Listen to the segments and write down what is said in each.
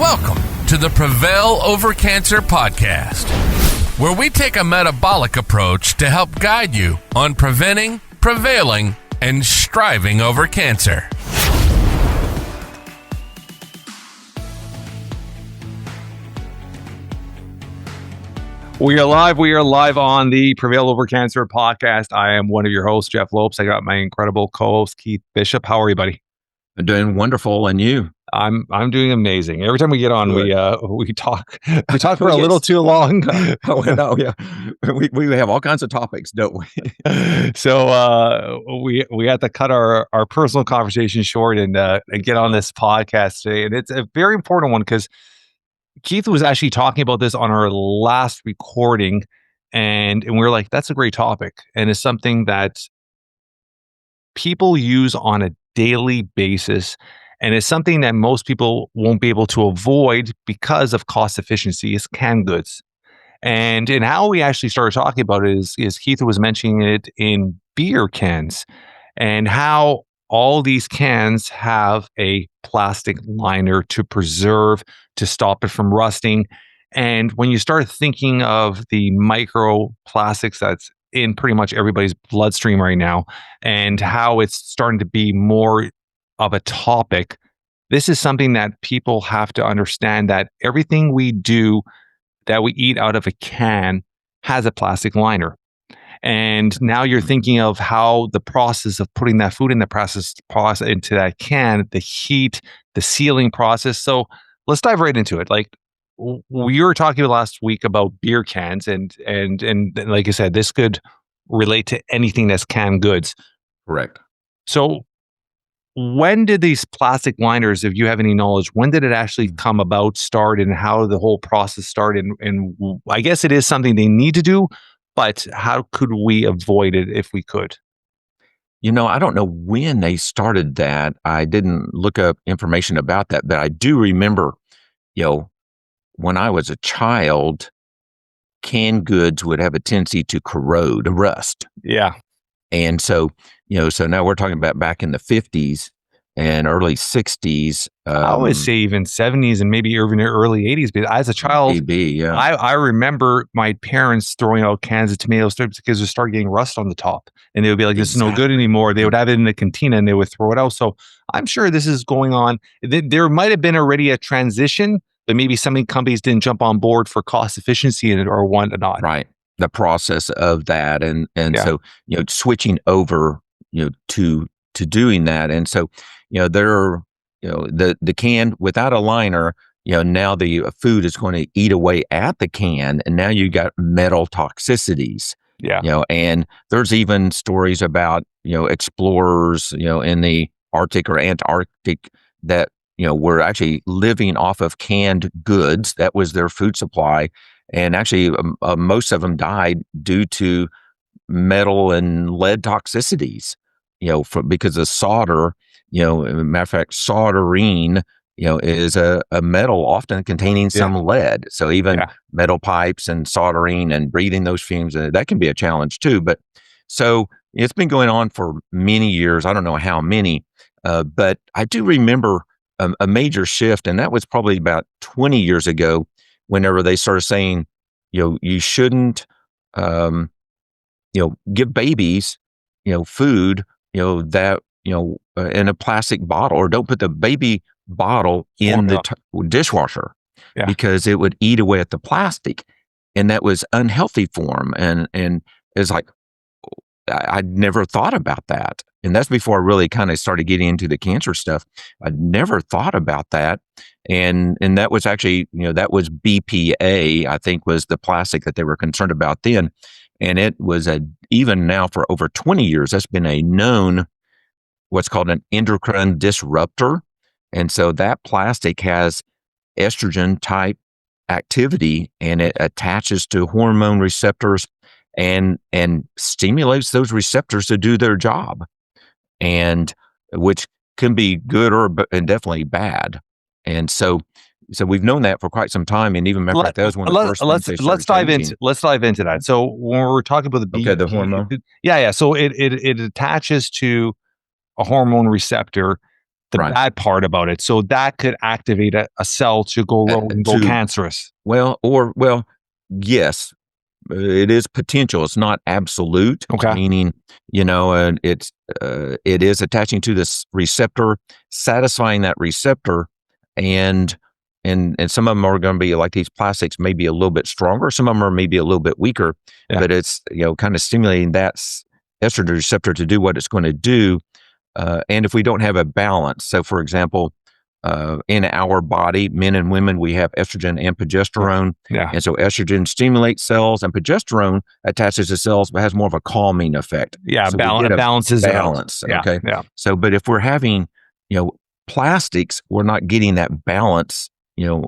Welcome to the Prevail Over Cancer Podcast, where we take a metabolic approach to help guide you on preventing, prevailing, and striving over cancer. We are live on the Prevail Over Cancer Podcast. I am one of your hosts, Jeff Lopes. I got my incredible co-host, Keith Bishop. How are you, buddy? I'm doing wonderful, and you? I'm doing amazing. Every time we get on, Good. we talk for a little too long. Oh no, yeah, we have all kinds of topics, don't we? So we had to cut our personal conversation short and get on this podcast today, and it's a very important one because Keith was actually talking about this on our last recording, and we were like, "That's a great topic," and it's something that people use on a daily basis. And it's something that most people won't be able to avoid because of cost efficiency is canned goods. And how we actually started talking about it is Keith was mentioning it in beer cans and how all these cans have a plastic liner to preserve, to stop it from rusting. And when you start thinking of the microplastics that's in pretty much everybody's bloodstream right now and how it's starting to be more of a topic, this is something that people have to understand, that everything we do that we eat out of a can has a plastic liner. And now you're thinking of how the process of putting that food in the process into that can, the heat, the sealing process. So let's dive right into it. Like we were talking last week about beer cans, and like I said, this could relate to anything that's canned goods. Correct. So when did these plastic liners, if you have any knowledge, when did it actually come about, start, and how the whole process started? And I guess it is something they need to do, but how could we avoid it if we could? You know, I don't know when they started that. I didn't look up information about that, but I do remember, when I was a child, canned goods would have a tendency to corrode, rust. Yeah. And so, so now we're talking about back in the 50s and early 60s. I would say even 70s and maybe even the early 80s. But as a child, I remember my parents throwing out cans of tomato strips because they started getting rust on the top. And they would be like, this is no good anymore. They would have it in the cantina and they would throw it out. So I'm sure this is going on. There might have been already a transition, but maybe some companies didn't jump on board for cost efficiency or whatnot. Right. The process of that. And so, switching over, to doing that. And so, there are, the can without a liner, now the food is going to eat away at the can. And now you got metal toxicities. Yeah. And there's even stories about, explorers, in the Arctic or Antarctic that, were actually living off of canned goods. That was their food supply. And actually, most of them died due to metal and lead toxicities, because of solder. Matter of fact, soldering, is a metal often containing some lead. So even metal pipes and soldering and breathing those fumes, that can be a challenge too. But so it's been going on for many years. I don't know how many, but I do remember a major shift, and that was probably about 20 years ago. Whenever they started saying, you shouldn't, give babies, food, that, in a plastic bottle, or don't put the baby bottle in the dishwasher because it would eat away at the plastic, and that was unhealthy for them. And it's like, I'd never thought about that. And that's before I really kind of started getting into the cancer stuff. I'd never thought about that. And that was actually, that was BPA, I think, was the plastic that they were concerned about then. And it was even now for over 20 years, that's been a known, what's called an endocrine disruptor. And so that plastic has estrogen type activity, and it attaches to hormone receptors and stimulates those receptors to do their job, and which can be good and definitely bad. And so we've known that for quite some time, and even remember that was one of the first things let's dive into that. So when we're talking about the hormone, so it attaches to a hormone receptor the bad part about it. So that could activate a cell to go rogue and go cancerous. Yes, it is potential. It's not absolute. Okay. Meaning, it is attaching to this receptor, satisfying that receptor, and some of them are going to be like these plastics, maybe a little bit stronger. Some of them are maybe a little bit weaker, but it's kind of stimulating that estrogen receptor to do what it's going to do. And if we don't have a balance, so for example, in our body, men and women, we have estrogen and progesterone. Yeah. And so estrogen stimulates cells, and progesterone attaches to cells, but has more of a calming effect. Yeah, so balances balance. Out. Okay. Yeah. So, but if we're having, plastics, we're not getting that balance,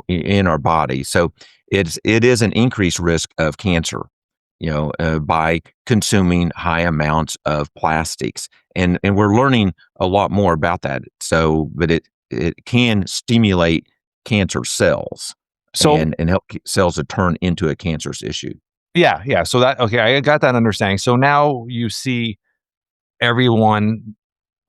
in our body. So it is an increased risk of cancer, by consuming high amounts of plastics. And we're learning a lot more about that. So, but it can stimulate cancer cells and help cells to turn into a cancerous issue. Yeah. So I got that understanding. So now you see everyone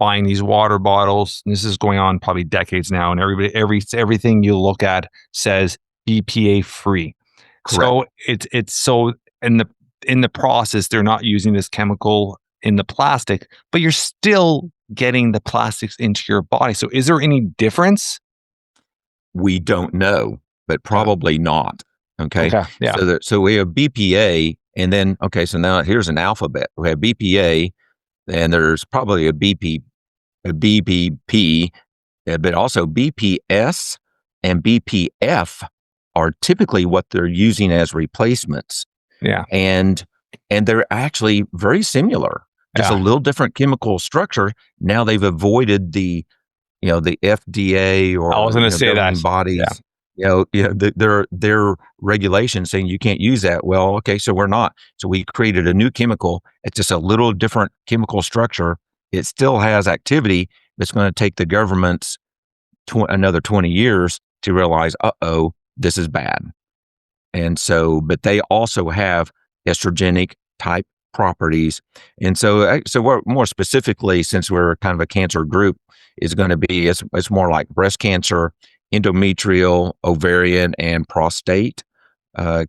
buying these water bottles. And this is going on probably decades now, and everything you look at says BPA free. Correct. So it's so in the process, they're not using this chemical in the plastic, but you're still getting the plastics into your body. So is there any difference? We don't know, but probably not. Okay. Yeah. So we have BPA, and then, so now here's an alphabet. We have BPA, and there's probably a BPP, but also BPS and BPF are typically what they're using as replacements. Yeah. And they're actually very similar, just a little different chemical structure. Now they've avoided the FDA or I was going to say that bodies. Their regulations saying you can't use that. Well, okay, so we're not. So we created a new chemical. It's just a little different chemical structure. It still has activity, but it's going to take the government's another 20 years to realize, this is bad. And so, but they also have estrogenic type properties. And so we're more specifically, since we're kind of a cancer group, is going to be, it's more like breast cancer, endometrial, ovarian, and prostate.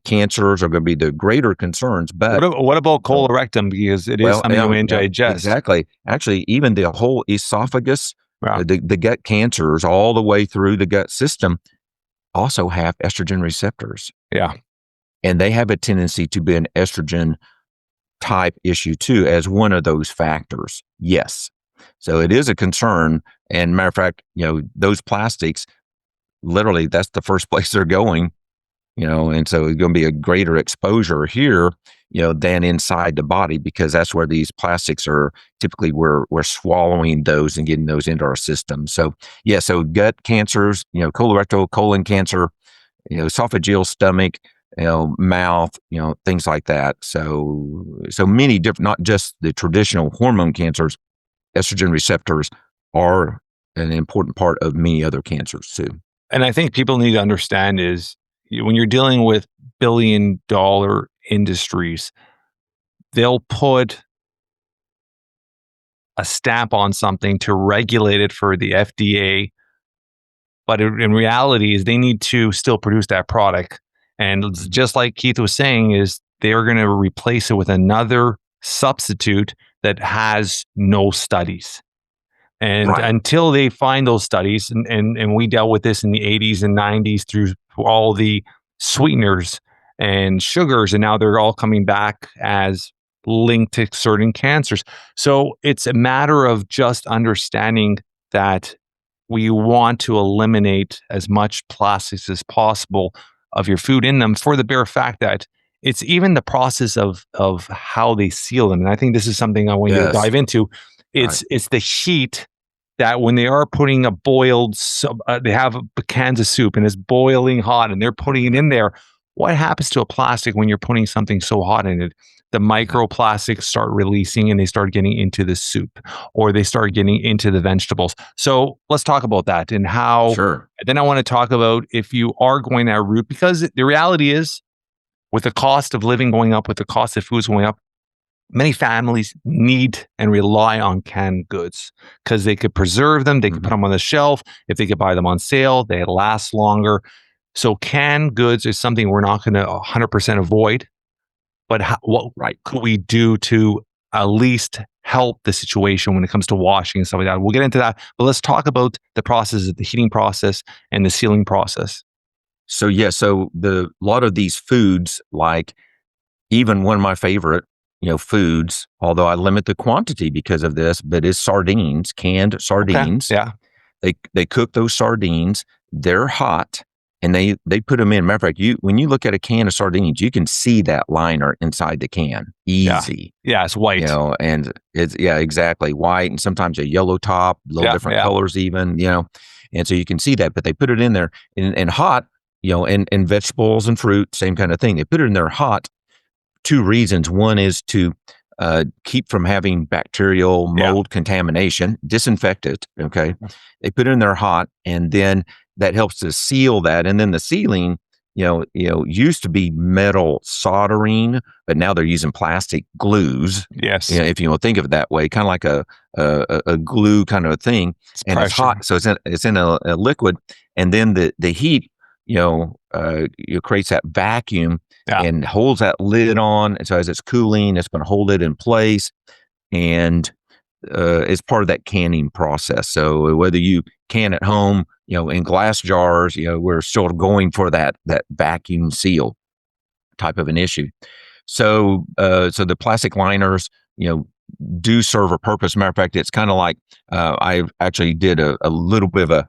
Cancers are going to be the greater concerns. But what about colorectal? Because it is something we digest. Exactly. Actually, even the whole esophagus, the gut cancers all the way through the gut system also have estrogen receptors. Yeah. And they have a tendency to be an estrogen type issue too, as one of those factors. Yes. So it is a concern. And matter of fact, those plastics, literally, that's the first place they're going, and so it's going to be a greater exposure here, than inside the body, because that's where these plastics are typically, we're swallowing those and getting those into our system. So so gut cancers, colorectal, colon cancer, esophageal, stomach, mouth, things like that. So many different, not just the traditional hormone cancers, estrogen receptors are an important part of many other cancers too. And I think people need to understand is when you're dealing with billion-dollar industries, they'll put a stamp on something to regulate it for the FDA. But in reality is they need to still produce that product. And just like Keith was saying, is they're going to replace it with another substitute that has no studies. And until they find those studies, and we dealt with this in the 80s and 90s through all the sweeteners and sugars, and now they're all coming back as linked to certain cancers. So it's a matter of just understanding that we want to eliminate as much plastics as possible of your food in them, for the bare fact that it's even the process of how they seal them. And I think this is something I want you to dive into. It's the heat that when they are putting a boiled, they have a cans of soup and it's boiling hot and they're putting it in there. What happens to a plastic when you're putting something so hot in it? The microplastics start releasing and they start getting into the soup, or they start getting into the vegetables. So let's talk about that and how. Sure. Then I want to talk about if you are going that route, because the reality is, with the cost of living going up, with the cost of foods going up, many families need and rely on canned goods because they could preserve them, they could put them on the shelf. If they could buy them on sale, they last longer. So canned goods is something we're not going to 100% avoid. But what could we do to at least help the situation when it comes to washing and stuff like that? We'll get into that. But let's talk about the process of the heating process and the sealing process. So a lot of these foods, like even one of my favorite, foods, although I limit the quantity because of this, but is sardines, canned sardines. Okay. Yeah. They cook those sardines. They're hot. And they put them in. Matter of fact, when you look at a can of sardines, you can see that liner inside the can. Easy. Yeah, it's white. And it's exactly white, and sometimes a yellow top, little different colors even, and so you can see that. But they put it in there and hot, and vegetables and fruit, same kind of thing. They put it in there hot. 2 reasons. One is to keep from having bacterial mold contamination, disinfect it. Okay. They put it in there hot, and then that helps to seal that. And then the sealing, used to be metal soldering, but now they're using plastic glues. Yes. If you think of it that way, kind of like a glue kind of a thing. It's hot. So it's in a liquid. And then the heat, creates that vacuum and holds that lid on. And so as it's cooling, it's going to hold it in place. And it's part of that canning process. So whether you can at home, in glass jars, we're still going for that vacuum seal type of an issue. So the plastic liners, do serve a purpose. Matter of fact, it's kind of like I actually did a little bit of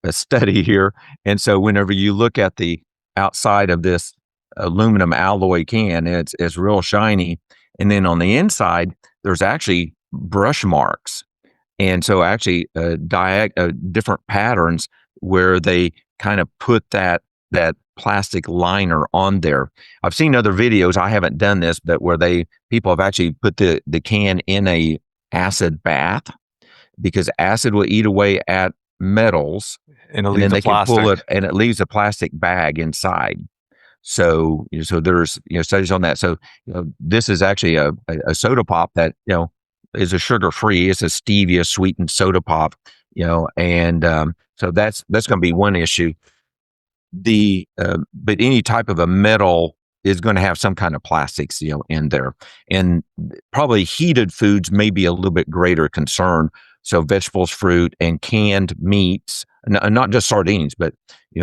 a study here, and so whenever you look at the outside of this aluminum alloy can, it's real shiny, and then on the inside there's actually brush marks. And so actually different patterns where they kind of put that plastic liner on there. I've seen other videos, I haven't done this, but where people have actually put the can in a acid bath, because acid will eat away at metals, and then they can pull it and it leaves a plastic bag inside. So there's studies on that. So this is actually a soda pop that is a sugar-free. It's a stevia sweetened soda pop, and so that's going to be one issue. But any type of a metal is going to have some kind of plastics, in there, and probably heated foods may be a little bit greater concern. So vegetables, fruit, and canned meats, not just sardines, but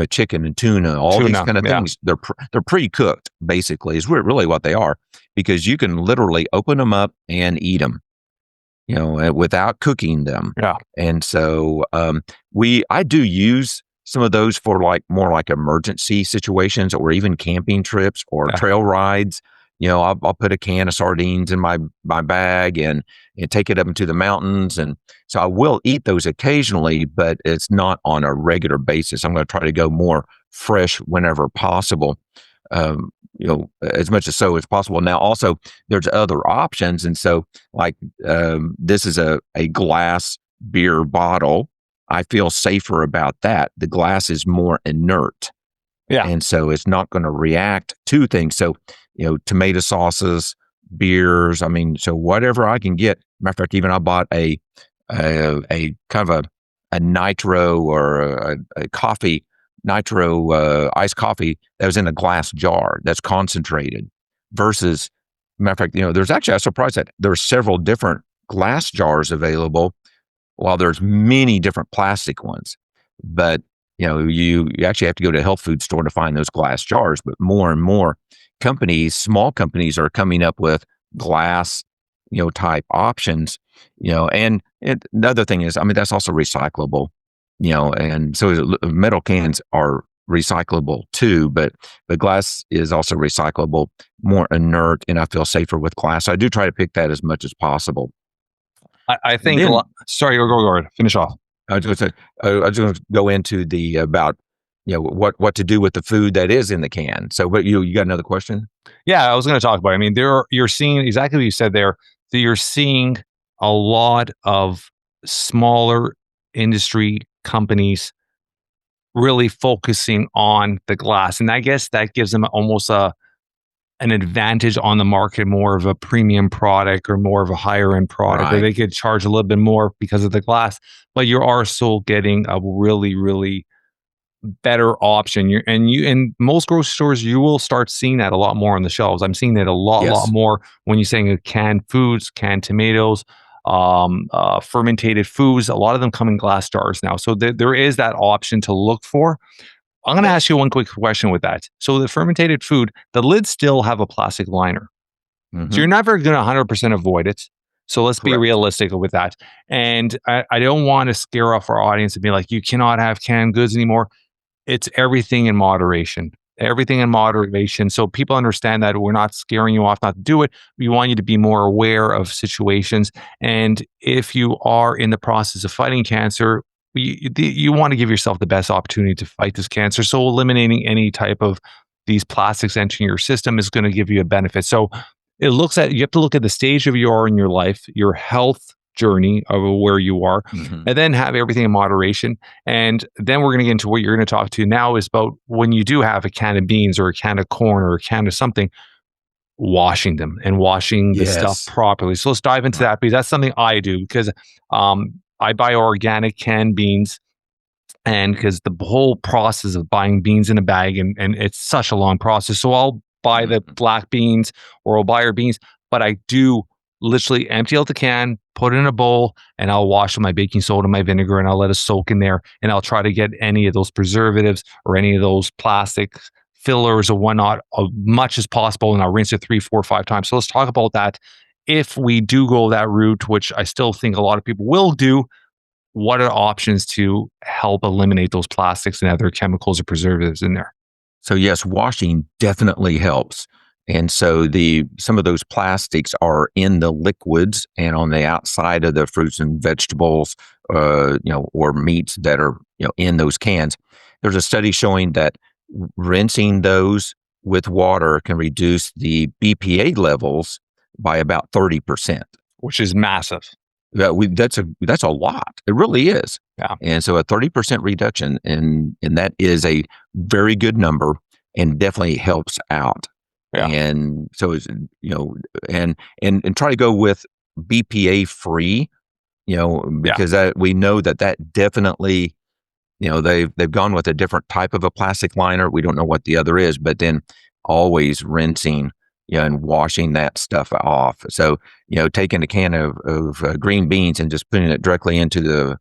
chicken and tuna, these kind of things. They're pre-cooked, basically, is really what they are, because you can literally open them up and eat them, without cooking them. Yeah. And so I do use some of those for more like emergency situations, or even camping trips or trail rides. I'll put a can of sardines in my bag and take it up into the mountains. And so I will eat those occasionally, but it's not on a regular basis. I'm going to try to go more fresh whenever possible. As much as possible. Now, also, there's other options. And so, this is a glass beer bottle. I feel safer about that. The glass is more inert. Yeah. And so it's not going to react to things. So, tomato sauces, beers, so whatever I can get. Matter of fact, even I bought a kind of a nitro or a coffee, nitro iced coffee that was in a glass jar that's concentrated, versus, matter of fact, there's actually, I was surprised that there's several different glass jars available, while there's many different plastic ones. But you actually have to go to a health food store to find those glass jars. But more and more small companies are coming up with glass, type options, and the other thing is, that's also recyclable, and so metal cans are recyclable too, but glass is also recyclable, more inert, and I feel safer with glass. So I do try to pick that as much as possible. I think, sorry, go ahead, finish off. I was going to go into about what to do with the food that is in the can. So, but you got another question? Yeah, I was going to talk about it. You're seeing exactly what you said there. So you're seeing a lot of smaller industry companies really focusing on the glass, and I guess that gives them almost an an advantage on the market, more of a premium product or more of a higher end product, or they could charge a little bit more because of the glass, but you are still getting a really, really better option. In most grocery stores, you will start seeing that a lot more on the shelves. I'm seeing it a lot more when you're saying canned foods, canned tomatoes, fermented foods. A lot of them come in glass jars now. So there is that option to look for. I'm going to ask you one quick question with that. So the fermented food, the lids still have a plastic liner. So you're never going to 100% avoid it. So let's be realistic with that. And I don't want to scare off our audience and be like, you cannot have canned goods anymore. It's everything in moderation. Everything in moderation. So people understand that we're not scaring you off not to do it. We want you to be more aware of situations. And if you are in the process of fighting cancer, you want to give yourself the best opportunity to fight this cancer. So eliminating any type of these plastics entering your system is going to give you a benefit. So you have to look at the stage of you are in your life, your health journey of where you are, and then have everything in moderation. And then we're going to get into what you're going to talk to now is about when you do have a can of beans or a can of corn or a can of something, washing them and washing the stuff properly. So let's dive into that, because that's something I do, because I buy organic canned beans, and because the whole process of buying beans in a bag and it's such a long process. So I'll buy the black beans or I'll buy our beans, but I do literally empty out the can, put it in a bowl, and I'll wash with my baking soda, my vinegar, and I'll let it soak in there. And I'll try to get any of those preservatives or any of those plastic fillers or whatnot as much as possible. And I'll rinse it 3, 4, 5 times. So let's talk about that. If we do go that route, which I still think a lot of people will do, what are options to help eliminate those plastics and other chemicals or preservatives in there? So yes, washing definitely helps. And so some of those plastics are in the liquids and on the outside of the fruits and vegetables, or meats that are, in those cans. There's a study showing that rinsing those with water can reduce the BPA levels by about 30%, which is massive. That's a lot. It really is. Yeah. And so a 30% reduction, and that is a very good number and definitely helps out. Yeah. And so it's, and try to go with BPA free, because we know that definitely, they've gone with a different type of a plastic liner. We don't know what the other is, but then always rinsing, and washing that stuff off. So, taking a can of green beans and just putting it directly into the,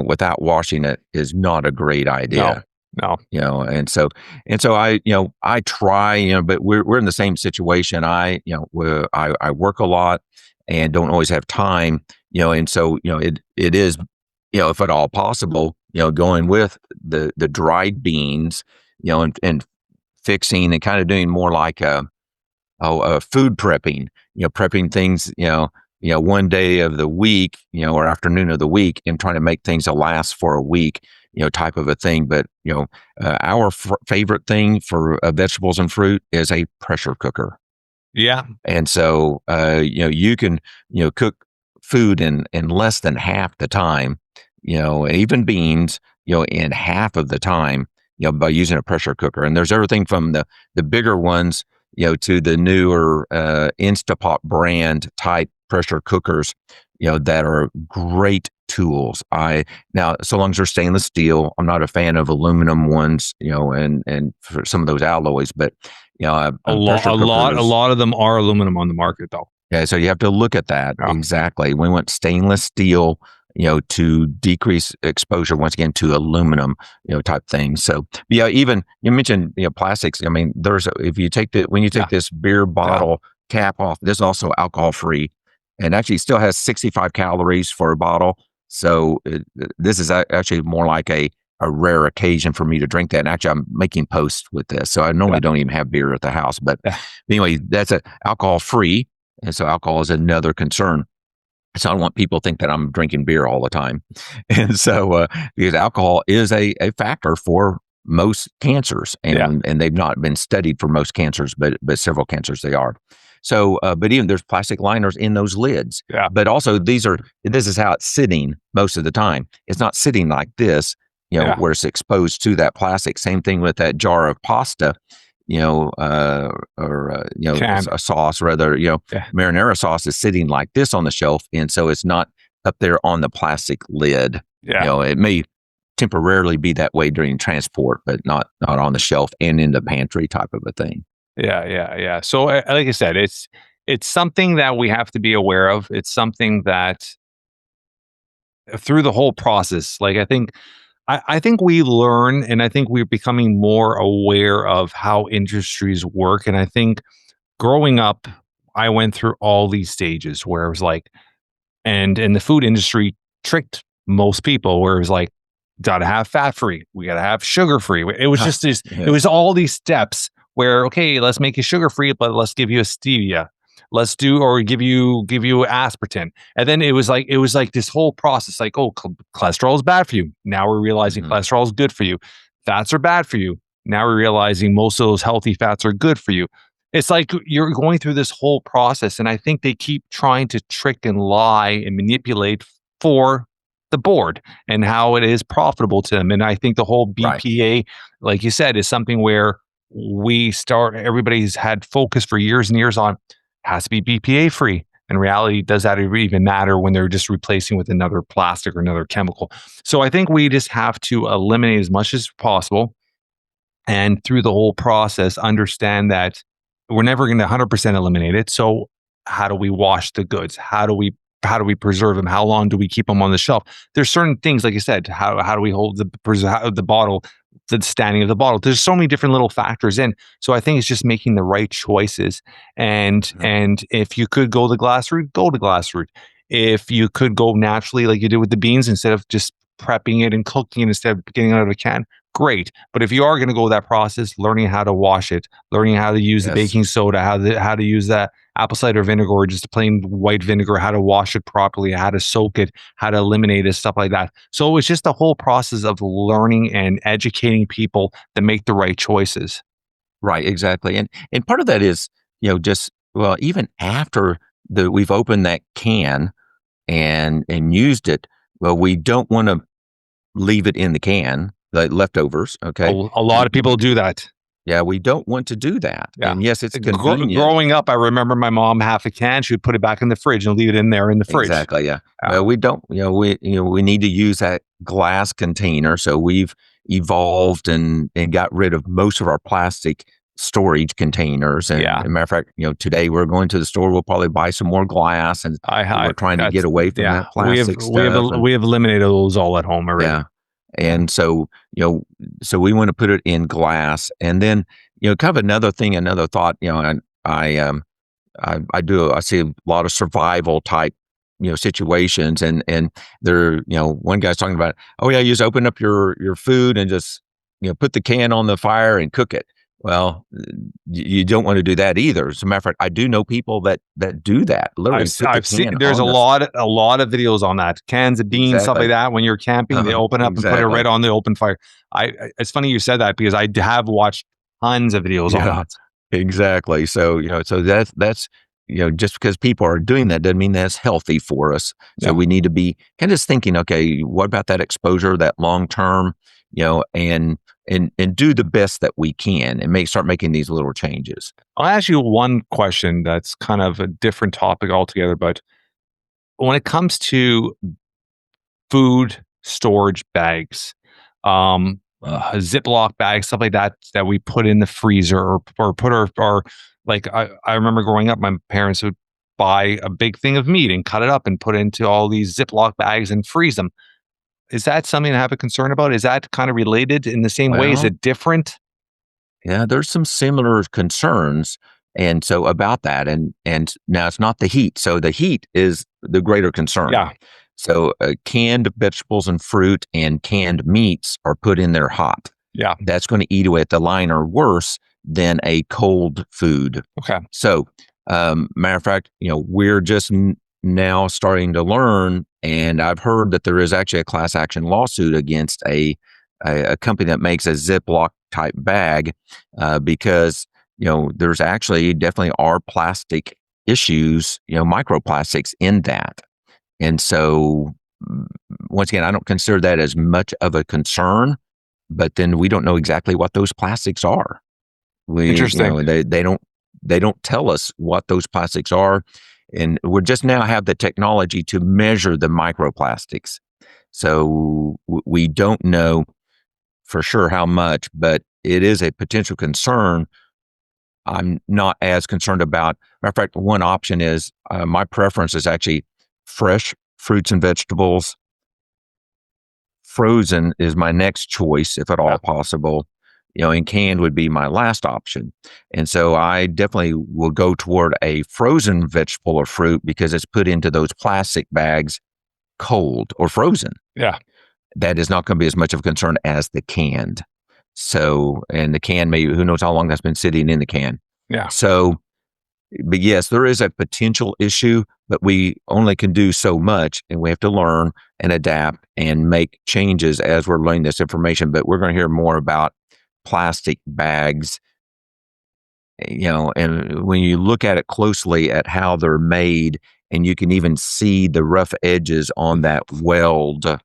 without washing it is not a great idea. No. And so I try, but we're in the same situation. I work a lot and don't always have time, and so, it is, if at all possible, going with the dried beans, and fixing and kind of doing more like food prepping, prepping things, one day of the week, or afternoon of the week, and trying to make things to last for a week, type of a thing. But, our favorite thing for vegetables and fruit is a pressure cooker. Yeah. And so, you can, cook food in less than half the time, even beans, in half of the time, by using a pressure cooker. And there's everything from the bigger ones, to the newer Instapot brand type pressure cookers, that are great tools. Now, so long as they're stainless steel, I'm not a fan of aluminum ones, and for some of those alloys, but a lot of them are aluminum on the market though. Yeah, so you have to look at that. Yeah. Exactly. We want stainless steel, to decrease exposure once again to aluminum, type things. So even you mentioned, plastics. I mean, if you take this beer bottle cap off, this is also alcohol free, and actually still has 65 calories for a bottle. So this is actually more like a rare occasion for me to drink that. And actually, I'm making posts with this, so I normally don't even have beer at the house. But anyway, that's alcohol free, and so alcohol is another concern. So I don't want people to think that I'm drinking beer all the time. And so, because alcohol is a factor for most cancers, and they've not been studied for most cancers, but several cancers they are. So, but even there's plastic liners in those lids. Yeah. But also this is how it's sitting most of the time. It's not sitting like this, where it's exposed to that plastic. Same thing with that jar of pasta. a sauce, rather, marinara sauce is sitting like this on the shelf. And so it's not up there on the plastic lid. Yeah. It may temporarily be that way during transport, but not on the shelf and in the pantry type of a thing. Yeah. So like I said, it's something that we have to be aware of. It's something that through the whole process, like I think we learn, and I think we're becoming more aware of how industries work. And I think growing up, I went through all these stages where it was like, and the food industry tricked most people where it was like, gotta have fat free, we gotta have sugar free. It was just this, it was all these steps where, okay, let's make you sugar free, but let's give you a stevia. Let's do, or give you aspartame. And then it was like this whole process, like, oh, cholesterol is bad for you. Now we're realizing cholesterol is good for you. Fats are bad for you. Now we're realizing most of those healthy fats are good for you. It's like you're going through this whole process. And I think they keep trying to trick and lie and manipulate for the board and how it is profitable to them. And I think the whole BPA, like you said, is something where everybody's had focus for years and years on, has to be BPA free. In reality, does that even matter when they're just replacing with another plastic or another chemical? So I think we just have to eliminate as much as possible. And through the whole process, understand that we're never going to 100% eliminate it. So how do we wash the goods? How do we preserve them? How long do we keep them on the shelf? There's certain things, like you said, how do we hold the bottle, the standing of the bottle? There's so many different little factors in. So I think it's just making the right choices. And if you could go the glass route, go the glass route. If you could go naturally, like you did with the beans, instead of just prepping it and cooking it instead of getting it out of a can, great. But if you are going to go that process, learning how to wash it, learning how to use the baking soda, how to use that apple cider vinegar or just plain white vinegar, how to wash it properly, how to soak it, how to eliminate it, stuff like that. So it's just the whole process of learning and educating people to make the right choices. Right, exactly. And part of that is, even after we've opened that can and used it, well, we don't want to leave it in the can, the leftovers. Okay. A lot of people do that. Yeah, we don't want to do that. Yeah. And yes, it's convenient. Growing up, I remember my mom, half a can, she would put it back in the fridge and leave it in there in the fridge. Exactly. Yeah. Well, we don't. We need to use that glass container. So we've evolved and got rid of most of our plastic storage containers. And as a matter of fact, today we're going to the store. We'll probably buy some more glass, and we're trying to get away from that plastic stuff. We have eliminated those all at home already. Yeah. And so, so we want to put it in glass. And then, kind of another thought, and I see a lot of survival type, situations, and there, one guy's talking about, oh yeah, you just open up your food and just, put the can on the fire and cook it. Well, you don't want to do that either. As a matter of fact, I do know people that do that. Literally, I've seen. There's a lot of videos on that. Cans of beans, stuff like that. When you're camping, they open up and put it right on the open fire. It's funny you said that because I have watched tons of videos on that. Exactly. So so that's just because people are doing that doesn't mean that's healthy for us. So we need to be kind of thinking, okay, what about that exposure, that long term, and do the best that we can and start making these little changes. I'll ask you one question that's kind of a different topic altogether, but when it comes to food storage bags, Ziploc bags, stuff like that we put in the freezer or put our like I remember growing up, my parents would buy a big thing of meat and cut it up and put it into all these Ziploc bags and freeze them. Is that something to have a concern about? Is that kind of related in the same way? Is it different? Yeah, there's some similar concerns. And so about that, and now it's not the heat. So the heat is the greater concern. Yeah. So canned vegetables and fruit and canned meats are put in there hot. Yeah. That's going to eat away at the liner worse than a cold food. Okay. So matter of fact, we're just now starting to learn, and I've heard that there is actually a class action lawsuit against a company that makes a Ziploc type bag because there's actually definitely are plastic issues, microplastics in that. And so once again, I don't consider that as much of a concern, but then we don't know exactly what those plastics are. Interesting. They don't tell us what those plastics are, and we just now have the technology to measure the microplastics. So we don't know for sure how much, but it is a potential concern. I'm not as concerned about. Matter of fact, one option is my preference is actually fresh fruits and vegetables. Frozen is my next choice, if at all possible. And canned would be my last option. And so I definitely will go toward a frozen vegetable or fruit because it's put into those plastic bags cold or frozen. Yeah. That is not going to be as much of a concern as the canned. So, and the can, maybe who knows how long that's been sitting in the can. Yeah. So, but yes, there is a potential issue, but we only can do so much, and we have to learn and adapt and make changes as we're learning this information. But we're going to hear more about plastic bags, and when you look at it closely at how they're made, and you can even see the rough edges on that weld, of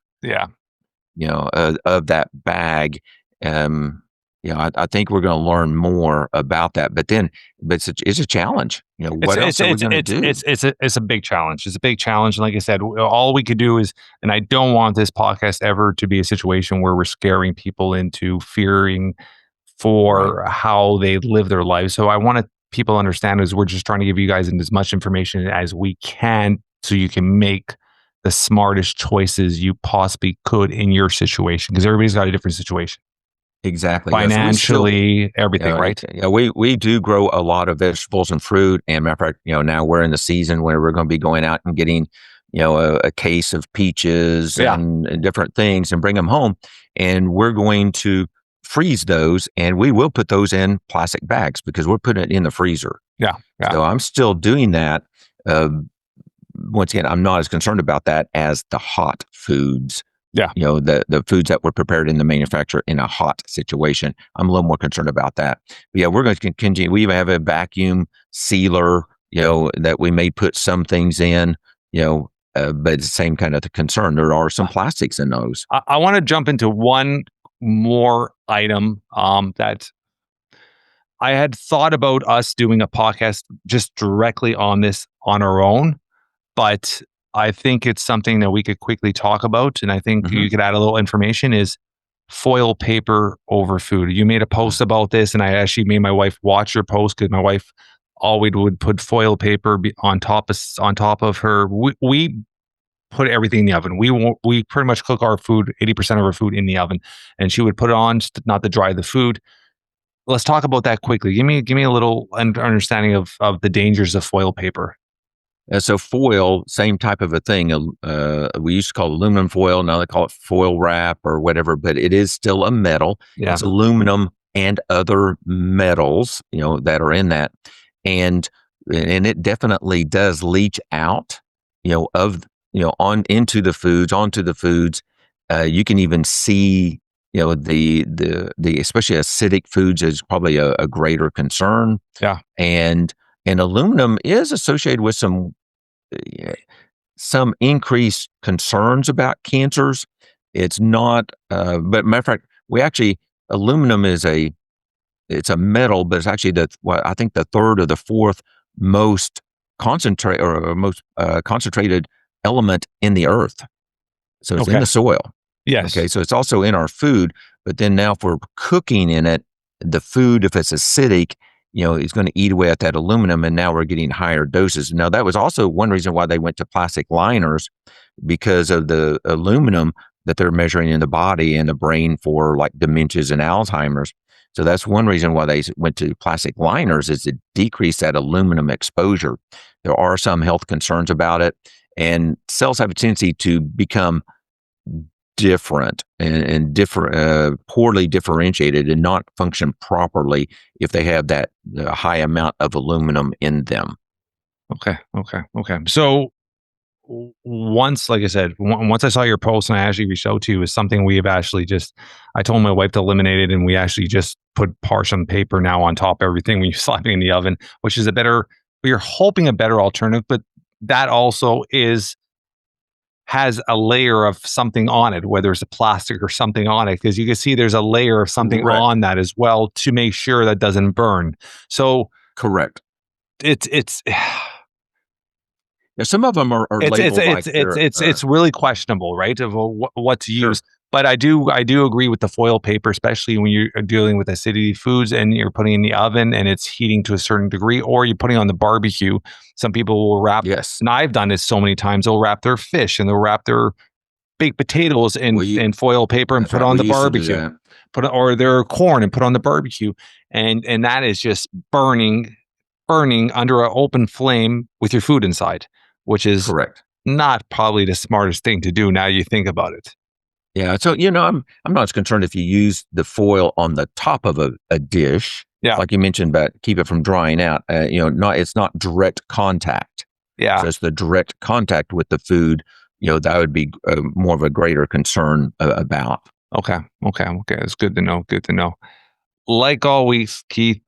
that bag. I think we're going to learn more about that. But it's a challenge. What else are we going to do? It's a big challenge. It's a big challenge. And like I said, all we could do is, and I don't want this podcast ever to be a situation where we're scaring people into fearing for how they live their lives. So I want people to understand is we're just trying to give you guys as much information as we can so you can make the smartest choices you possibly could in your situation, because everybody's got a different situation. Exactly. Financially, everything, right? Yeah, we do grow a lot of vegetables and fruit. And matter of fact, now we're in the season where we're going to be going out and getting, a case of peaches and different things and bring them home. And we're going to freeze those, and we will put those in plastic bags because we're putting it in the freezer. Yeah. So I'm still doing that. Once again, I'm not as concerned about that as the hot foods. Yeah. The foods that were prepared in the manufacturer in a hot situation. I'm a little more concerned about that. But yeah, we're going to continue. We even have a vacuum sealer, that we may put some things in, but it's the same kind of concern. There are some plastics in those. I want to jump into one more item that I had thought about us doing a podcast just directly on this on our own, but I think it's something that we could quickly talk about, and I think you could add a little information, is foil paper over food. You made a post about this, and I actually made my wife watch your post because my wife always would put foil paper on top of her. We put everything in the oven. We pretty much cook our food, 80% of our food in the oven, and she would put it on just not to dry the food. Let's talk about that quickly. Give me a little understanding of the dangers of foil paper. So foil, same type of a thing. We used to call it aluminum foil. Now they call it foil wrap or whatever, but it is still a metal. Yeah. It's aluminum and other metals, that are in that. And it definitely does leach out, onto the foods. You can even see, the especially acidic foods is probably a greater concern. Yeah. And aluminum is associated with some increased concerns about cancers. It's not, but matter of fact, aluminum it's a metal, but it's actually I think the third or the fourth most concentrated element in the earth. So it's in the soil. Yes. Okay. So it's also in our food, but then now if we're cooking in it, the food, if it's acidic, it's going to eat away at that aluminum, and now we're getting higher doses. Now, that was also one reason why they went to plastic liners, because of the aluminum that they're measuring in the body and the brain for like dementias and Alzheimer's. So that's one reason why they went to plastic liners, is to decrease that aluminum exposure. There are some health concerns about it, and cells have a tendency to become different and poorly differentiated and not function properly if they have that high amount of aluminum in them. Okay. So once, like I said, once I saw your post and I actually reached out to you, is something we've actually I told my wife to eliminate it, and we actually just put parchment paper now on top of everything when you're slapping in the oven, which is we're hoping a better alternative, but that also has a layer of something on it, whether it's a plastic or something on it, because you can see there's a layer of something on that as well to make sure that doesn't burn. So correct. It's some of them are labeled it's really questionable, right? Of what to use. But I do agree with the foil paper, especially when you're dealing with acidity foods and you're putting in the oven and it's heating to a certain degree, or you're putting on the barbecue. Some people will wrap, and I've done this so many times, they'll wrap their fish and they'll wrap their baked potatoes in foil paper and put on the barbecue. Or their corn and put on the barbecue. And that is just burning under an open flame with your food inside, which is not probably the smartest thing to do now you think about it. Yeah. So, I'm not as concerned if you use the foil on the top of a dish, like you mentioned, but keep it from drying out. It's not direct contact. Yeah. So it's the direct contact with the food, that would be more of a greater concern about. Okay. It's good to know. Like always, Keith,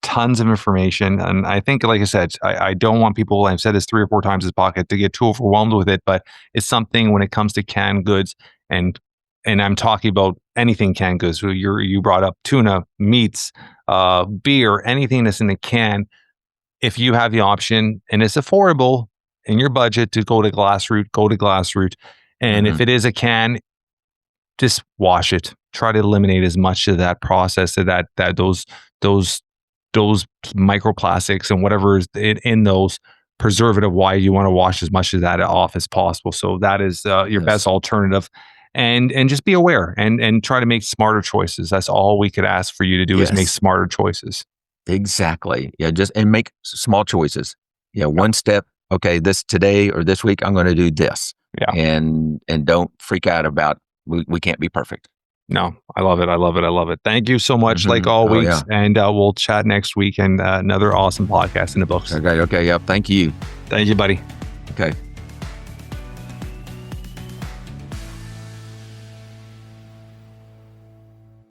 tons of information. And I think, like I said, I don't want people, I've said this 3 or 4 times this podcast, to get too overwhelmed with it, but it's something when it comes to canned goods, and I'm talking about anything canned goods. So you brought up tuna, meats, beer, anything that's in the can. If you have the option and it's affordable in your budget to go to glass route, go to glass route. And if it is a can, just wash it. Try to eliminate as much of that process, of that those microplastics and whatever is in those preservative. Why you want to wash as much of that off as possible. So that is your best alternative. And just be aware and try to make smarter choices. That's all we could ask for you to do is make smarter choices. Exactly. Yeah. And make small choices. One step. Okay, today or this week, I'm going to do this. Yeah. And don't freak out about we can't be perfect. No, I love it. Thank you so much, like always. And we'll chat next week and another awesome podcast in the books. Okay. Yep. Thank you. Thank you, buddy. Okay.